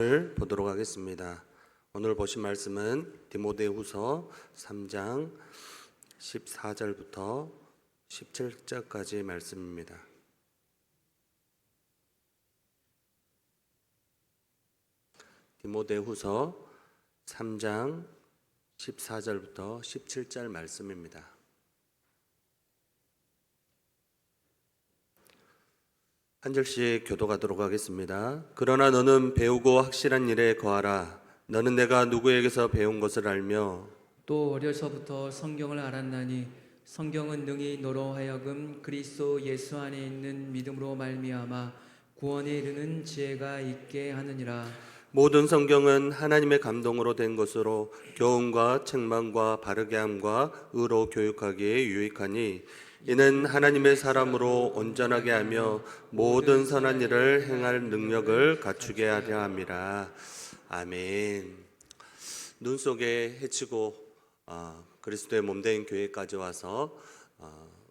을 보도록 하겠습니다. 오늘 보신 말씀은 디모데후서 3장 14절부터 17절까지 말씀입니다. 디모데후서 3장 14절부터 17절 말씀입니다. 한 절씩 교독하도록 하겠습니다. 그러나 너는 배우고 확실한 일에 거하라. 너는 내가 누구에게서 배운 것을 알며 또 어려서부터 성경을 알았나니 성경은 능히 너로 하여금 그리스도 예수 안에 있는 믿음으로 말미암아 구원에 이르는 지혜가 있게 하느니라. 모든 성경은 하나님의 감동으로 된 것으로 교훈과 책망과 바르게 함과 의로 교육하기에 유익하니 이는 하나님의 사람으로 온전하게 하며 모든 선한 일을 행할 능력을 갖추게 하려 함이라. 아멘. 눈 속에 헤치고 그리스도의 몸된 교회까지 와서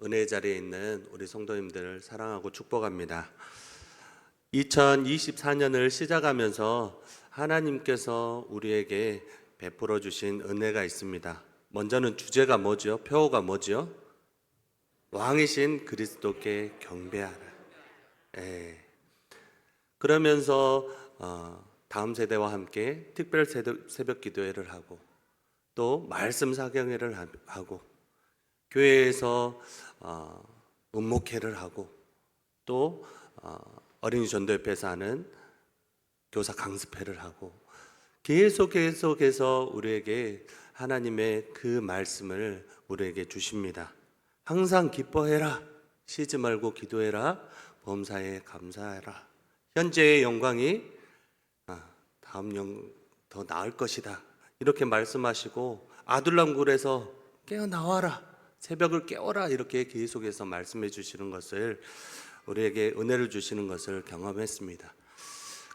은혜 자리에 있는 우리 성도님들을 사랑하고 축복합니다. 2024년을 시작하면서 하나님께서 우리에게 베풀어 주신 은혜가 있습니다. 먼저는 주제가 뭐죠? 표어가 뭐죠? 왕이신 그리스도께 경배하라. 그러면서 다음 세대와 함께 특별 새벽 기도회를 하고 또 말씀 사경회를 하고 교회에서 음목회를 하고 또 어린이 전도협회에서 하는 교사 강습회를 하고 계속해서 우리에게 하나님의 그 말씀을 우리에게 주십니다. 항상 기뻐해라. 쉬지 말고 기도해라. 범사에 감사해라. 현재의 영광이 다음 더 나을 것이다. 이렇게 말씀하시고 아둘람굴에서 깨어나와라. 새벽을 깨워라. 이렇게 계속해서 말씀해 주시는 것을 우리에게 은혜를 주시는 것을 경험했습니다.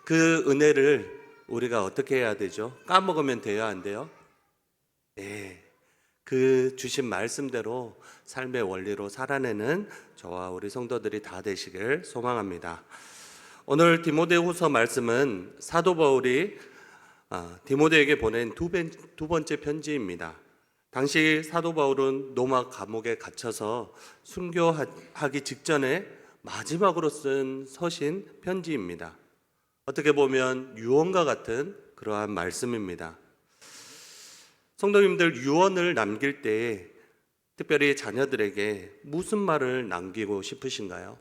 그 은혜를 우리가 어떻게 해야 되죠? 까먹으면 돼요? 안 돼요? 네. 그 주신 말씀대로 삶의 원리로 살아내는 저와 우리 성도들이 다 되시길 소망합니다. 오늘 디모데후서 말씀은 사도 바울이 디모데에게 보낸 두 번째 편지입니다. 당시 사도 바울은 로마 감옥에 갇혀서 순교하기 직전에 마지막으로 쓴 서신 편지입니다. 어떻게 보면 유언과 같은 그러한 말씀입니다. 성도님들, 유언을 남길 때 특별히 자녀들에게 무슨 말을 남기고 싶으신가요?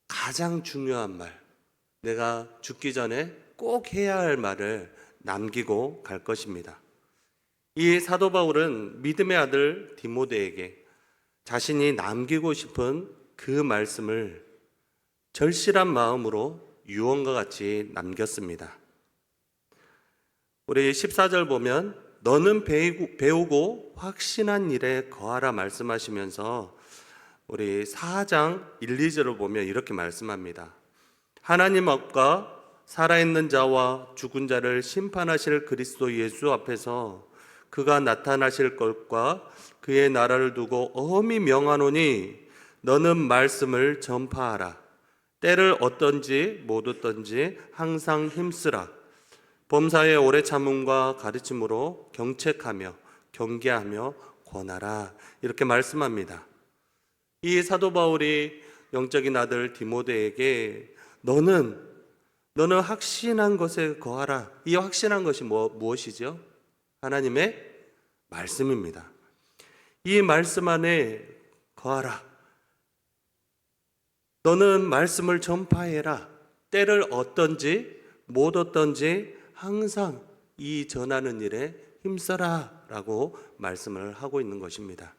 가장 중요한 말, 내가 죽기 전에 꼭 해야 할 말을 남기고 갈 것입니다. 이 사도 바울은 믿음의 아들 디모데에게 자신이 남기고 싶은 그 말씀을 절실한 마음으로 유언과 같이 남겼습니다. 우리 14절 보면 너는 배우고 확신한 일에 거하라 말씀하시면서 우리 4장 1, 2절을 보면 이렇게 말씀합니다. 하나님 앞과 살아있는 자와 죽은 자를 심판하실 그리스도 예수 앞에서 그가 나타나실 것과 그의 나라를 두고 엄히 명하노니 너는 말씀을 전파하라. 때를 어떤지 못 어떤지 항상 힘쓰라. 범사의 오래 참음과 가르침으로 경책하며 경계하며 권하라. 이렇게 말씀합니다. 이 사도 바울이 영적인 아들 디모데에게 너는 확신한 것에 거하라. 이 확신한 것이 무엇이죠? 하나님의 말씀입니다. 이 말씀 안에 거하라. 너는 말씀을 전파해라. 때를 어떤지 못 어떤지 항상 이 전하는 일에 힘써라 라고 말씀을 하고 있는 것입니다.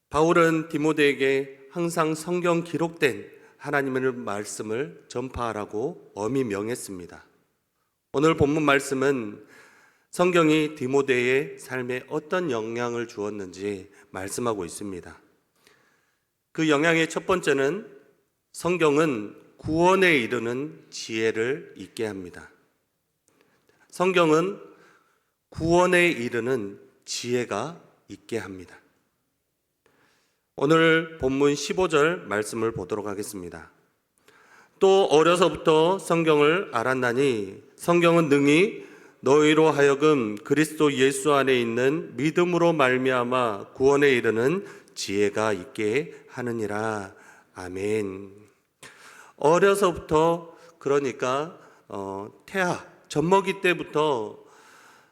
바울은 디모데에게 항상 성경 기록된 하나님의 말씀을 전파하라고 엄히 명했습니다. 오늘 본문 말씀은 성경이 디모데의 삶에 어떤 영향을 주었는지 말씀하고 있습니다. 그 영향의 첫 번째는 성경은 구원에 이르는 지혜를 있게 합니다. 성경은 구원에 이르는 지혜가 있게 합니다. 오늘 본문 15절 말씀을 보도록 하겠습니다. 또 어려서부터 성경을 알았나니 성경은 능히 너희로 하여금 그리스도 예수 안에 있는 믿음으로 말미암아 구원에 이르는 지혜가 있게 하느니라. 아멘. 어려서부터, 그러니까 태아 젖먹이 때부터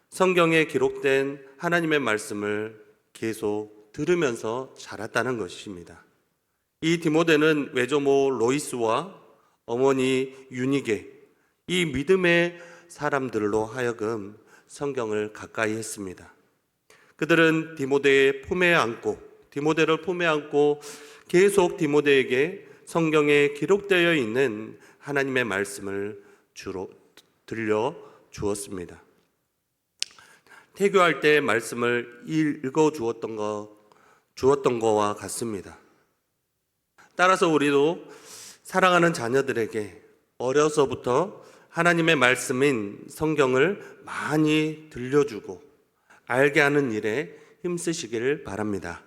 성경에 기록된 하나님의 말씀을 계속 들으면서 자랐다는 것입니다. 이 디모데는 외조모 로이스와 어머니 유니게, 이 믿음의 사람들로 하여금 성경을 가까이 했습니다. 그들은 디모데를 품에 안고 계속 디모데에게 성경에 기록되어 있는 하나님의 말씀을 주로 들려 주었습니다. 태교할 때 말씀을 읽어 주었던 거와 같습니다. 따라서 우리도 사랑하는 자녀들에게 어려서부터 하나님의 말씀인 성경을 많이 들려주고 알게 하는 일에 힘쓰시길 바랍니다.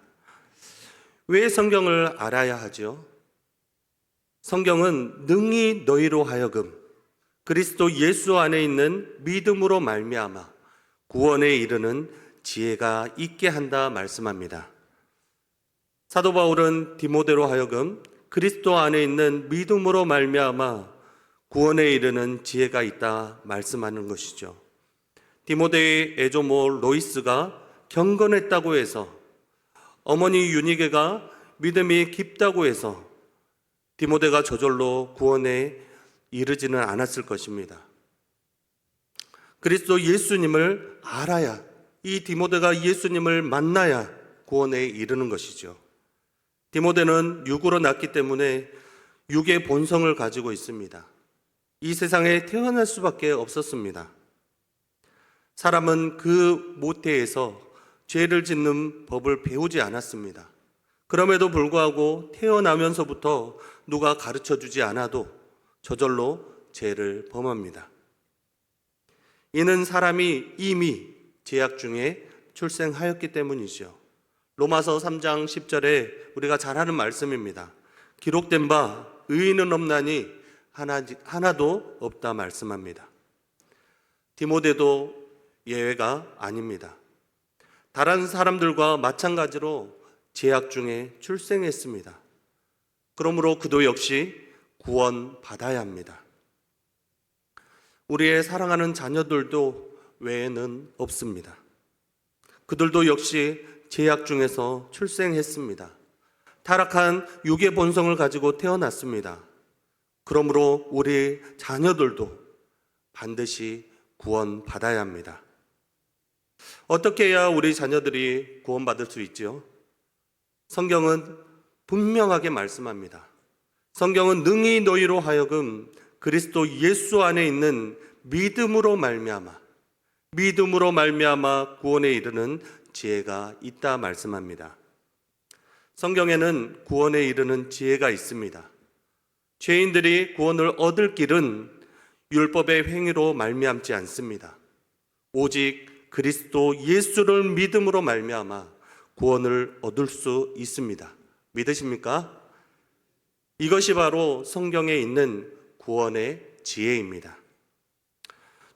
왜 성경을 알아야 하죠? 성경은 능히 너희로 하여금 그리스도 예수 안에 있는 믿음으로 말미암아 구원에 이르는 지혜가 있게 한다 말씀합니다. 사도 바울은 디모데로 하여금 그리스도 안에 있는 믿음으로 말미암아 구원에 이르는 지혜가 있다 말씀하는 것이죠. 디모데의 애조모 로이스가 경건했다고 해서, 어머니 유니게가 믿음이 깊다고 해서 디모데가 저절로 구원에 이르지는 않았을 것입니다. 그리스도 예수님을 알아야, 이 디모데가 예수님을 만나야 구원에 이르는 것이죠. 디모데는 육으로 났기 때문에 육의 본성을 가지고 있습니다. 이 세상에 태어날 수밖에 없었습니다. 사람은 그 모태에서 죄를 짓는 법을 배우지 않았습니다. 그럼에도 불구하고 태어나면서부터 누가 가르쳐 주지 않아도 저절로 죄를 범합니다. 이는 사람이 이미 죄악 중에 출생하였기 때문이죠. 로마서 3장 10절에 우리가 잘 아는 말씀입니다. 기록된 바 의인은 없나니 하나도 없다 말씀합니다. 디모데도 예외가 아닙니다. 다른 사람들과 마찬가지로 죄악 중에 출생했습니다. 그러므로 그도 역시 구원받아야 합니다. 우리의 사랑하는 자녀들도 외에는 없습니다. 그들도 역시 죄악 중에서 출생했습니다. 타락한 육의 본성을 가지고 태어났습니다. 그러므로 우리 자녀들도 반드시 구원받아야 합니다. 어떻게 해야 우리 자녀들이 구원받을 수 있죠? 성경은 분명하게 말씀합니다. 성경은 능히 너희로 하여금 그리스도 예수 안에 있는 믿음으로 말미암아 구원에 이르는 지혜가 있다 말씀합니다. 성경에는 구원에 이르는 지혜가 있습니다. 죄인들이 구원을 얻을 길은 율법의 행위로 말미암지 않습니다. 오직 그리스도 예수를 믿음으로 말미암아 구원을 얻을 수 있습니다. 믿으십니까? 이것이 바로 성경에 있는 구원의 지혜입니다.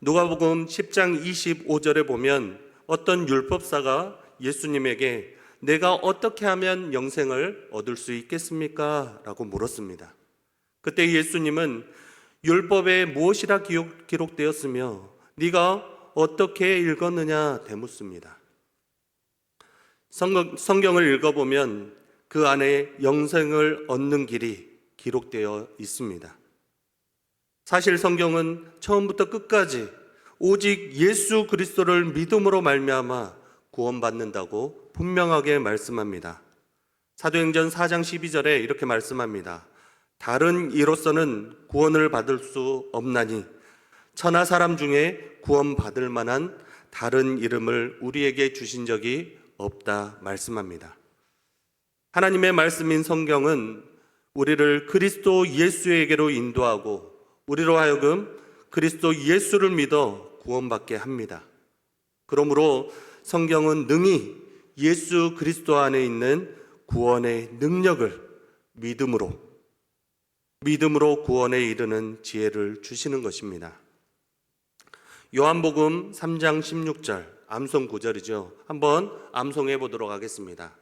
누가복음 10장 25절에 보면 어떤 율법사가 예수님에게 내가 어떻게 하면 영생을 얻을 수 있겠습니까? 라고 물었습니다. 그때 예수님은 율법에 무엇이라 기록되었으며 네가 어떻게 읽었느냐 대묻습니다. 성경을 읽어보면 그 안에 영생을 얻는 길이 기록되어 있습니다. 사실 성경은 처음부터 끝까지 오직 예수 그리스도를 믿음으로 말미암아 구원받는다고 분명하게 말씀합니다. 사도행전 4장 12절에 이렇게 말씀합니다. 다른 이로서는 구원을 받을 수 없나니 천하 사람 중에 구원받을 만한 다른 이름을 우리에게 주신 적이 없다 말씀합니다. 하나님의 말씀인 성경은 우리를 그리스도 예수에게로 인도하고 우리로 하여금 그리스도 예수를 믿어 구원받게 합니다. 그러므로 성경은 능히 예수 그리스도 안에 있는 구원의 능력을 믿음으로, 믿음으로 구원에 이르는 지혜를 주시는 것입니다. 요한복음 3장 16절 암송 구절이죠. 한번 암송해 보도록 하겠습니다.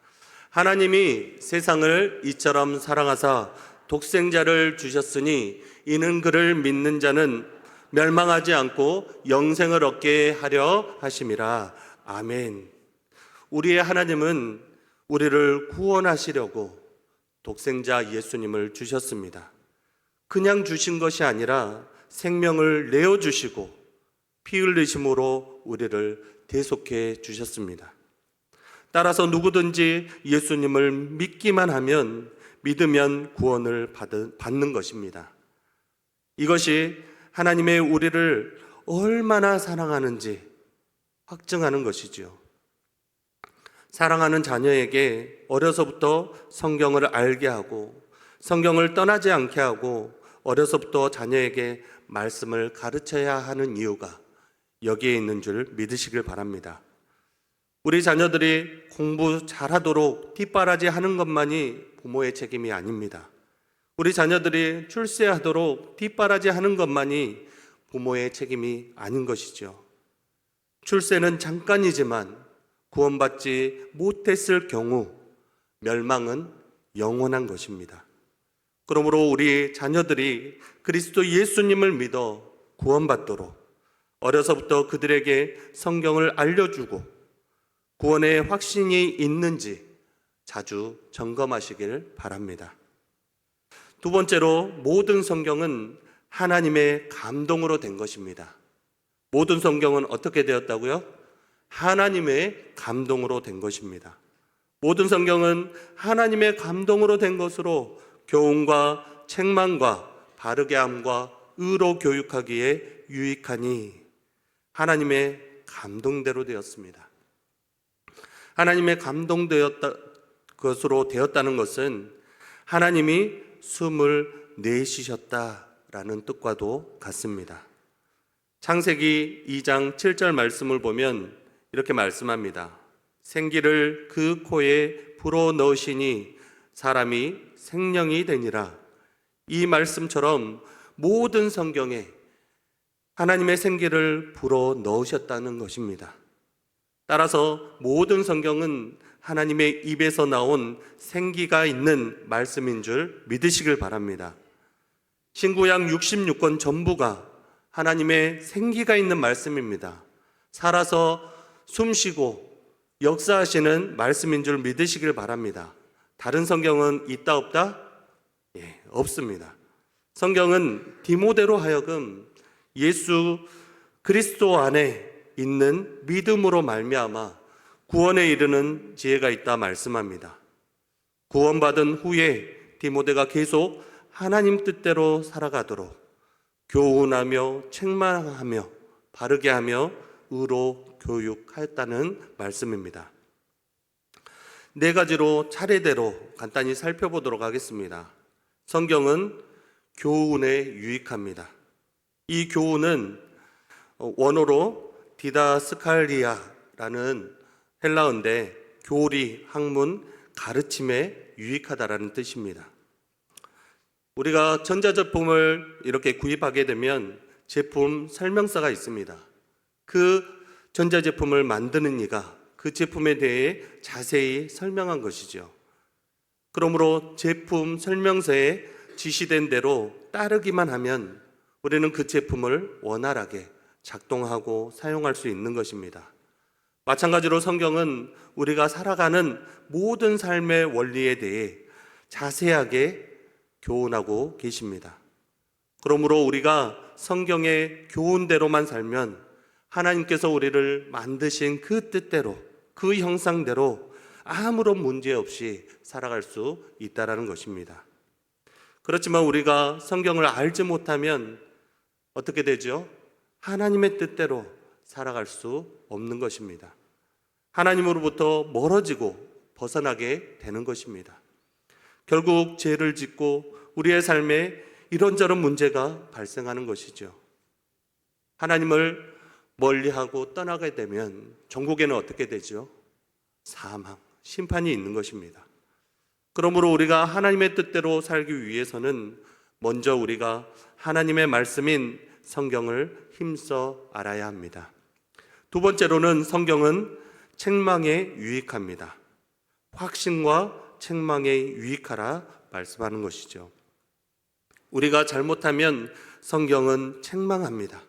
하나님이 세상을 이처럼 사랑하사 독생자를 주셨으니 이는 그를 믿는 자는 멸망하지 않고 영생을 얻게 하려 하심이라. 아멘. 우리의 하나님은 우리를 구원하시려고 독생자 예수님을 주셨습니다. 그냥 주신 것이 아니라 생명을 내어주시고 피 흘리심으로 우리를 대속해 주셨습니다. 따라서 누구든지 예수님을 믿기만 하면, 믿으면 구원을 받는 것입니다. 이것이 하나님의 우리를 얼마나 사랑하는지 확증하는 것이지요. 사랑하는 자녀에게 어려서부터 성경을 알게 하고 성경을 떠나지 않게 하고 어려서부터 자녀에게 말씀을 가르쳐야 하는 이유가 여기에 있는 줄 믿으시길 바랍니다. 우리 자녀들이 공부 잘하도록 뒷바라지 하는 것만이 부모의 책임이 아닙니다. 우리 자녀들이 출세하도록 뒷바라지 하는 것만이 부모의 책임이 아닌 것이죠. 출세는 잠깐이지만 구원받지 못했을 경우 멸망은 영원한 것입니다. 그러므로 우리 자녀들이 그리스도 예수님을 믿어 구원받도록 어려서부터 그들에게 성경을 알려주고 구원의 확신이 있는지 자주 점검하시길 바랍니다. 두 번째로, 모든 성경은 하나님의 감동으로 된 것입니다. 모든 성경은 어떻게 되었다고요? 하나님의 감동으로 된 것입니다. 모든 성경은 하나님의 감동으로 된 것으로 교훈과 책망과 바르게 함과 의로 교육하기에 유익하니 하나님의 감동대로 되었습니다. 하나님의 것으로 되었다는 것은 하나님이 숨을 내쉬셨다라는 뜻과도 같습니다. 창세기 2장 7절 말씀을 보면 이렇게 말씀합니다. 생기를 그 코에 불어 넣으시니 사람이 생명이 되니라. 이 말씀처럼 모든 성경에 하나님의 생기를 불어 넣으셨다는 것입니다. 따라서 모든 성경은 하나님의 입에서 나온 생기가 있는 말씀인 줄 믿으시길 바랍니다. 신구약 66권 전부가 하나님의 생기가 있는 말씀입니다. 살아서 숨쉬고 역사하시는 말씀인 줄 믿으시길 바랍니다. 다른 성경은 있다 없다? 예, 없습니다. 성경은 디모데로 하여금 예수 그리스도 안에 있는 믿음으로 말미암아 구원에 이르는 지혜가 있다 말씀합니다. 구원받은 후에 디모데가 계속 하나님 뜻대로 살아가도록 교훈하며 책망하며 바르게 하며 의로 교육하였다는 말씀입니다. 네 가지로 차례대로 간단히 살펴보도록 하겠습니다. 성경은 교훈에 유익합니다. 이 교훈은 원어로 디다스칼리아라는 헬라어인데 교리, 학문, 가르침에 유익하다라는 뜻입니다. 우리가 전자제품을 이렇게 구입하게 되면 제품 설명서가 있습니다. 그 전자제품을 만드는 이가 그 제품에 대해 자세히 설명한 것이죠. 그러므로 제품 설명서에 지시된 대로 따르기만 하면 우리는 그 제품을 원활하게 작동하고 사용할 수 있는 것입니다. 마찬가지로 성경은 우리가 살아가는 모든 삶의 원리에 대해 자세하게 교훈하고 계십니다. 그러므로 우리가 성경의 교훈대로만 살면 하나님께서 우리를 만드신 그 뜻대로, 그 형상대로 아무런 문제 없이 살아갈 수 있다는 것입니다. 그렇지만 우리가 성경을 알지 못하면 어떻게 되죠? 하나님의 뜻대로 살아갈 수 없는 것입니다. 하나님으로부터 멀어지고 벗어나게 되는 것입니다. 결국 죄를 짓고 우리의 삶에 이런저런 문제가 발생하는 것이죠. 하나님을 멀리하고 떠나게 되면 전국에는 어떻게 되죠? 사망, 심판이 있는 것입니다. 그러므로 우리가 하나님의 뜻대로 살기 위해서는 먼저 우리가 하나님의 말씀인 성경을 힘써 알아야 합니다. 두 번째로는 성경은 책망에 유익합니다. 확신과 책망에 유익하라 말씀하는 것이죠. 우리가 잘못하면 성경은 책망합니다.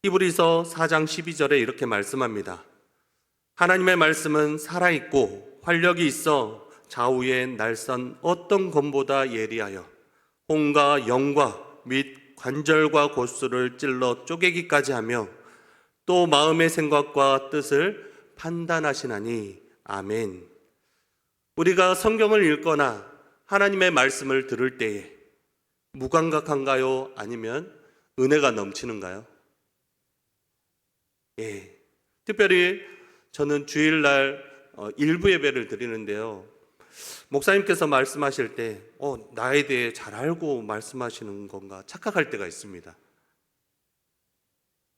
히브리서 4장 12절에 이렇게 말씀합니다. 하나님의 말씀은 살아있고 활력이 있어 좌우에 날선 어떤 검보다 예리하여 혼과 영과 및 관절과 골수를 찔러 쪼개기까지 하며 또 마음의 생각과 뜻을 판단하시나니 아멘. 우리가 성경을 읽거나 하나님의 말씀을 들을 때에 무감각한가요? 아니면 은혜가 넘치는가요? 예. 특별히 저는 주일날 일부 예배를 드리는데요. 목사님께서 말씀하실 때 나에 대해 잘 알고 말씀하시는 건가 착각할 때가 있습니다.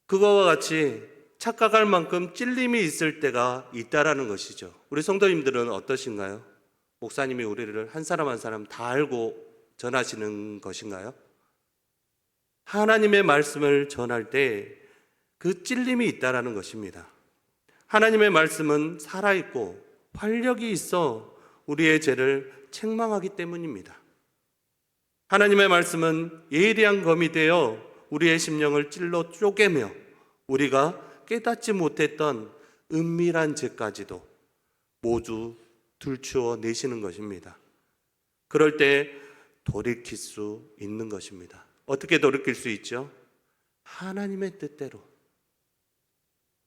그거와 같이 착각할 만큼 찔림이 있을 때가 있다라는 것이죠. 우리 성도님들은 어떠신가요? 목사님이 우리를 한 사람 한 사람 다 알고 전하시는 것인가요? 하나님의 말씀을 전할 때 그 찔림이 있다라는 것입니다. 하나님의 말씀은 살아있고 활력이 있어 우리의 죄를 책망하기 때문입니다. 하나님의 말씀은 예리한 검이 되어 우리의 심령을 찔러 쪼개며 우리가 깨닫지 못했던 은밀한 죄까지도 모두 들추어 내시는 것입니다. 그럴 때 돌이킬 수 있는 것입니다. 어떻게 돌이킬 수 있죠? 하나님의 뜻대로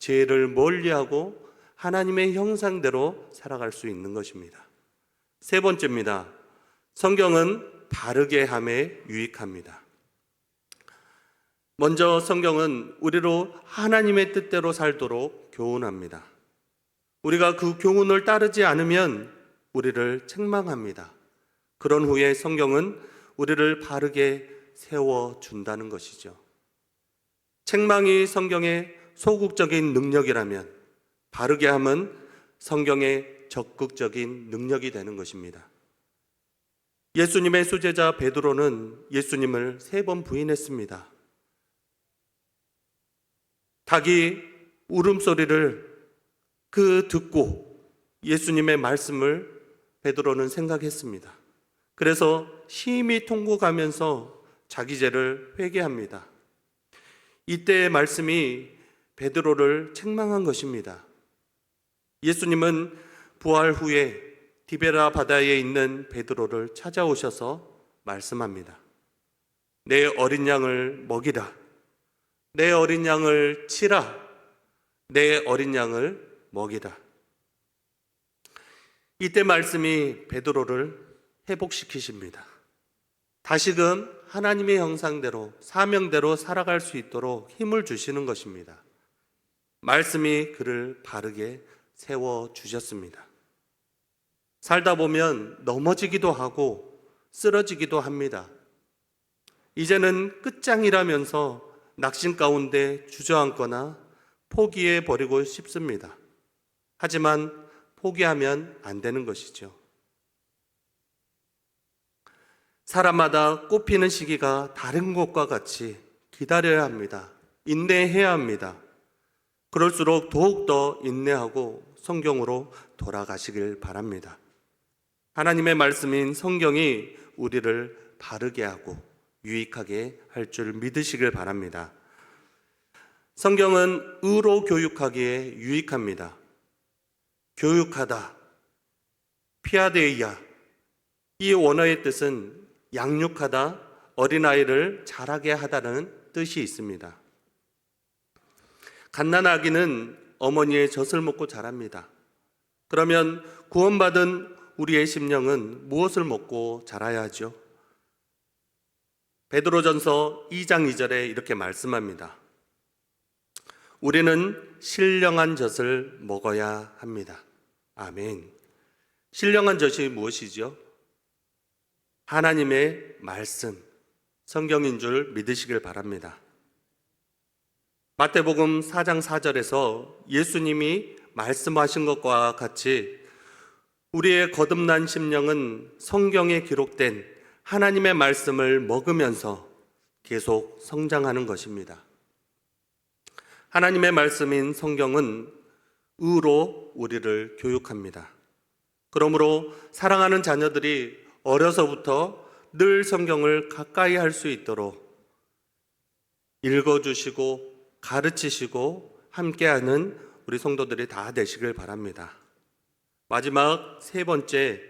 죄를 멀리하고 하나님의 형상대로 살아갈 수 있는 것입니다. 세 번째입니다. 성경은 바르게 함에 유익합니다. 먼저 성경은 우리로 하나님의 뜻대로 살도록 교훈합니다. 우리가 그 교훈을 따르지 않으면 우리를 책망합니다. 그런 후에 성경은 우리를 바르게 세워준다는 것이죠. 책망이 성경의 소극적인 능력이라면 바르게 함은 성경의 적극적인 능력이 되는 것입니다. 예수님의 수제자 베드로는 예수님을 3번 부인했습니다. 닭이 울음소리를 듣고 예수님의 말씀을 베드로는 생각했습니다. 그래서 심히 통곡하면서 자기 죄를 회개합니다. 이때의 말씀이 베드로를 책망한 것입니다. 예수님은 부활 후에 디베라 바다에 있는 베드로를 찾아오셔서 말씀합니다. 내 어린 양을 먹이라. 내 어린 양을 치라. 내 어린 양을 먹이라. 이때 말씀이 베드로를 회복시키십니다. 다시금 하나님의 형상대로 사명대로 살아갈 수 있도록 힘을 주시는 것입니다. 말씀이 그를 바르게 세워주셨습니다. 살다 보면 넘어지기도 하고 쓰러지기도 합니다. 이제는 끝장이라면서 낙심 가운데 주저앉거나 포기해버리고 싶습니다. 하지만 포기하면 안 되는 것이죠. 사람마다 꽃피는 시기가 다른 것과 같이 기다려야 합니다. 인내해야 합니다. 그럴수록 더욱더 인내하고 성경으로 돌아가시길 바랍니다. 하나님의 말씀인 성경이 우리를 바르게 하고 유익하게 할 줄 믿으시길 바랍니다. 성경은 의로 교육하기에 유익합니다. 교육하다, 피아데이아, 이 원어의 뜻은 양육하다, 어린아이를 자라게 하다는 뜻이 있습니다. 갓난아기는 어머니의 젖을 먹고 자랍니다. 그러면 구원받은 우리의 심령은 무엇을 먹고 자라야 하죠? 베드로전서 2장 2절에 이렇게 말씀합니다. 우리는 신령한 젖을 먹어야 합니다. 아멘. 신령한 젖이 무엇이죠? 하나님의 말씀, 성경인 줄 믿으시길 바랍니다. 마태복음 4장 4절에서 예수님이 말씀하신 것과 같이 우리의 거듭난 심령은 성경에 기록된 하나님의 말씀을 먹으면서 계속 성장하는 것입니다. 하나님의 말씀인 성경은 의로 우리를 교육합니다. 그러므로 사랑하는 자녀들이 어려서부터 늘 성경을 가까이 할 수 있도록 읽어주시고 가르치시고 함께하는 우리 성도들이 다 되시길 바랍니다. 마지막 세 번째,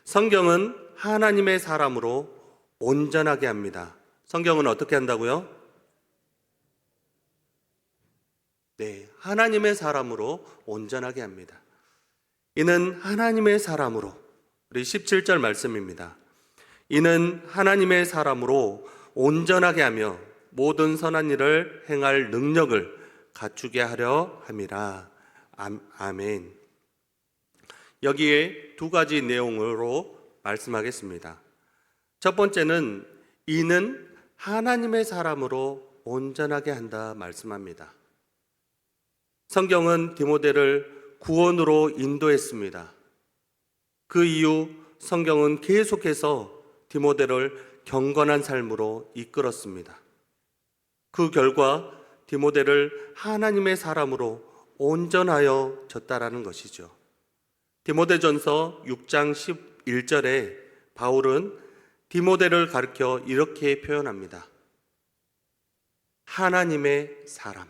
성경은 하나님의 사람으로 온전하게 합니다. 성경은 어떻게 한다고요? 네, 하나님의 사람으로 온전하게 합니다. 이는 하나님의 사람으로, 우리 17절 말씀입니다. 이는 하나님의 사람으로 온전하게 하며 모든 선한 일을 행할 능력을 갖추게 하려 함이라. 아멘. 여기에 두 가지 내용으로 말씀하겠습니다. 첫 번째는 이는 하나님의 사람으로 온전하게 한다 말씀합니다. 성경은 디모데를 구원으로 인도했습니다. 그 이후 성경은 계속해서 디모데를 경건한 삶으로 이끌었습니다. 그 결과 디모데를 하나님의 사람으로 온전하여 졌다라는 것이죠. 디모데전서 6장 11절에 바울은 디모데를 가리켜 이렇게 표현합니다. 하나님의 사람,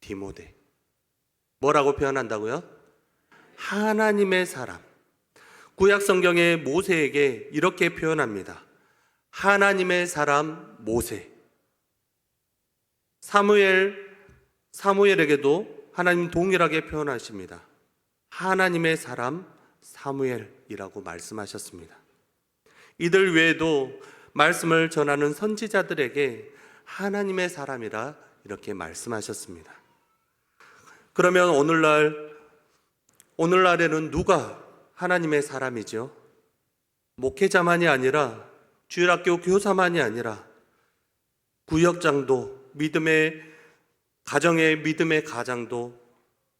디모데. 뭐라고 표현한다고요? 하나님의 사람. 구약 성경의 모세에게 이렇게 표현합니다. 하나님의 사람 모세. 사무엘에게도 하나님 동일하게 표현하십니다. 하나님의 사람 사무엘이라고 말씀하셨습니다. 이들 외에도 말씀을 전하는 선지자들에게 하나님의 사람이라 이렇게 말씀하셨습니다. 그러면 오늘날에는 누가 하나님의 사람이죠? 목회자만이 아니라, 주일학교 교사만이 아니라 구역장도, 가정의 믿음의 가장도,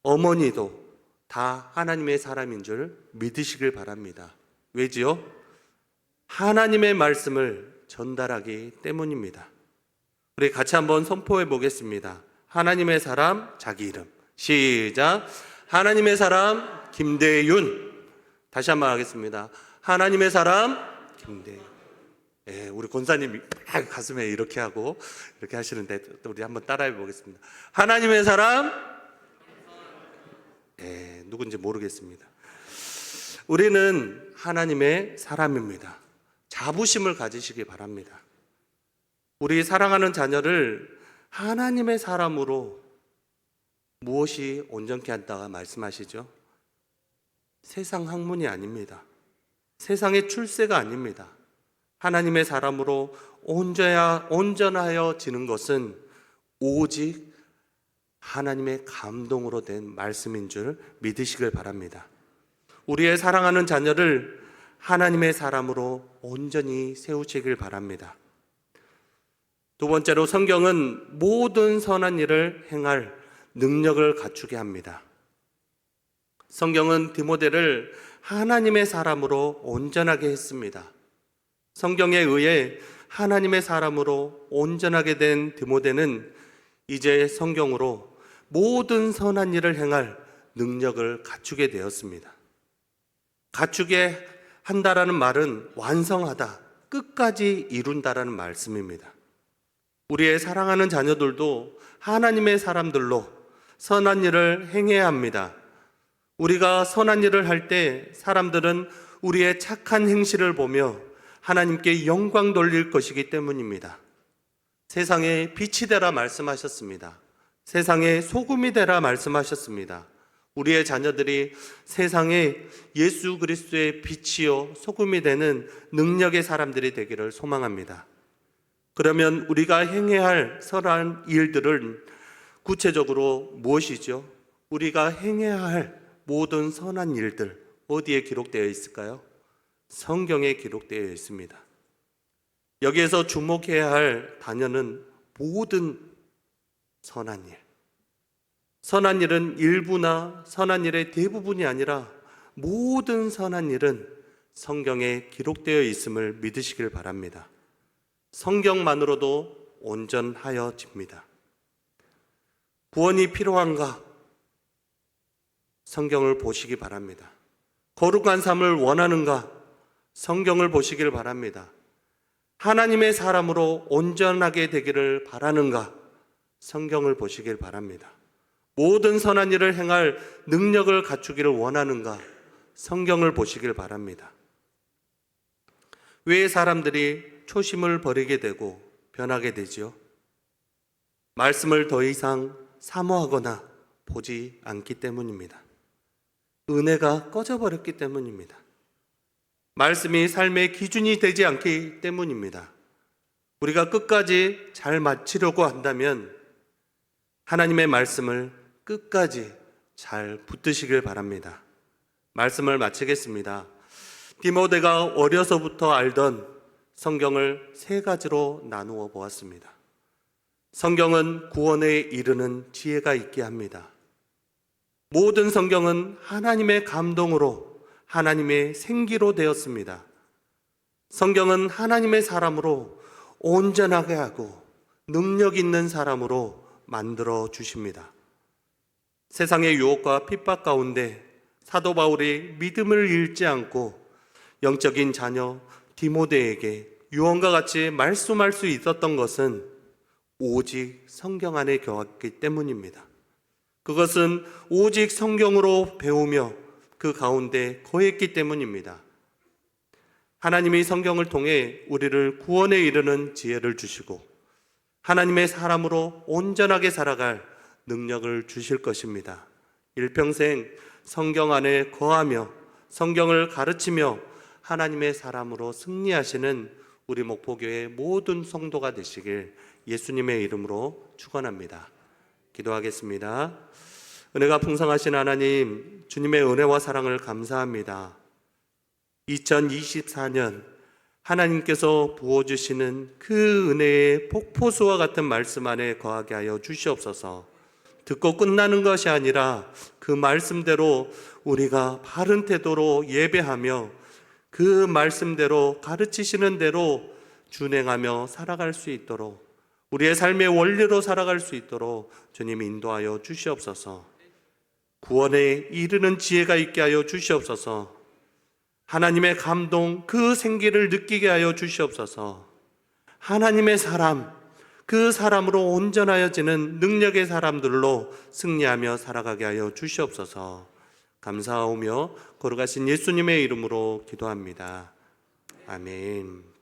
어머니도 다 하나님의 사람인 줄 믿으시길 바랍니다. 왜지요? 하나님의 말씀을 전달하기 때문입니다. 우리 같이 한번 선포해 보겠습니다. 하나님의 사람, 자기 이름. 시작. 하나님의 사람, 김대윤. 다시 한번 하겠습니다. 하나님의 사람, 김대윤. 예, 우리 권사님이 가슴에 이렇게 하고 이렇게 하시는데 우리 한번 따라해 보겠습니다. 하나님의 사람, 예, 누군지 모르겠습니다. 우리는 하나님의 사람입니다. 자부심을 가지시기 바랍니다. 우리 사랑하는 자녀를 하나님의 사람으로 무엇이 온전케 한다가 말씀하시죠? 세상 학문이 아닙니다. 세상의 출세가 아닙니다. 하나님의 사람으로 온전하여지는 것은 오직 하나님의 감동으로 된 말씀인 줄 믿으시길 바랍니다. 우리의 사랑하는 자녀를 하나님의 사람으로 온전히 세우시길 바랍니다. 두 번째로 성경은 모든 선한 일을 행할 능력을 갖추게 합니다. 성경은 디모데를 하나님의 사람으로 온전하게 했습니다. 성경에 의해 하나님의 사람으로 온전하게 된 디모데는 이제 성경으로 모든 선한 일을 행할 능력을 갖추게 되었습니다. 갖추게 한다라는 말은 완성하다, 끝까지 이룬다라는 말씀입니다. 우리의 사랑하는 자녀들도 하나님의 사람들로 선한 일을 행해야 합니다. 우리가 선한 일을 할 때 사람들은 우리의 착한 행실을 보며 하나님께 영광 돌릴 것이기 때문입니다. 세상에 빛이 되라 말씀하셨습니다. 세상에 소금이 되라 말씀하셨습니다. 우리의 자녀들이 세상에 예수 그리스도의 빛이요 소금이 되는 능력의 사람들이 되기를 소망합니다. 그러면 우리가 행해야 할 선한 일들은 구체적으로 무엇이죠? 우리가 행해야 할 모든 선한 일들 어디에 기록되어 있을까요? 성경에 기록되어 있습니다. 여기에서 주목해야 할 단어는 모든 선한 일. 선한 일은 일부나 선한 일의 대부분이 아니라 모든 선한 일은 성경에 기록되어 있음을 믿으시길 바랍니다. 성경만으로도 온전하여집니다. 구원이 필요한가? 성경을 보시기 바랍니다. 거룩한 삶을 원하는가? 성경을 보시길 바랍니다. 하나님의 사람으로 온전하게 되기를 바라는가? 성경을 보시길 바랍니다. 모든 선한 일을 행할 능력을 갖추기를 원하는가? 성경을 보시길 바랍니다. 왜 사람들이 초심을 버리게 되고 변하게 되지요? 말씀을 더 이상 사모하거나 보지 않기 때문입니다. 은혜가 꺼져버렸기 때문입니다. 말씀이 삶의 기준이 되지 않기 때문입니다. 우리가 끝까지 잘 마치려고 한다면 하나님의 말씀을 끝까지 잘 붙드시길 바랍니다. 말씀을 마치겠습니다. 디모데가 어려서부터 알던 성경을 세 가지로 나누어 보았습니다. 성경은 구원에 이르는 지혜가 있게 합니다. 모든 성경은 하나님의 감동으로 하나님의 생기로 되었습니다. 성경은 하나님의 사람으로 온전하게 하고 능력 있는 사람으로 만들어 주십니다. 세상의 유혹과 핍박 가운데 사도 바울이 믿음을 잃지 않고 영적인 자녀 디모데에게 유언과 같이 말씀할 수 있었던 것은 오직 성경 안에 겨웠기 때문입니다. 그것은 오직 성경으로 배우며 그 가운데 거했기 때문입니다. 하나님이 성경을 통해 우리를 구원에 이르는 지혜를 주시고 하나님의 사람으로 온전하게 살아갈 능력을 주실 것입니다. 일평생 성경 안에 거하며 성경을 가르치며 하나님의 사람으로 승리하시는 우리 목포교회 모든 성도가 되시길 예수님의 이름으로 축원합니다. 기도하겠습니다. 은혜가 풍성하신 하나님, 주님의 은혜와 사랑을 감사합니다. 2024년 하나님께서 부어주시는 그 은혜의 폭포수와 같은 말씀 안에 거하게 하여 주시옵소서. 듣고 끝나는 것이 아니라 그 말씀대로 우리가 바른 태도로 예배하며 그 말씀대로 가르치시는 대로 준행하며 살아갈 수 있도록 우리의 삶의 원리로 살아갈 수 있도록 주님 인도하여 주시옵소서. 구원에 이르는 지혜가 있게 하여 주시옵소서. 하나님의 감동 그 생기를 느끼게 하여 주시옵소서. 하나님의 사람 그 사람으로 온전하여지는 능력의 사람들로 승리하며 살아가게 하여 주시옵소서. 감사하오며 거룩하신 예수님의 이름으로 기도합니다. 아멘.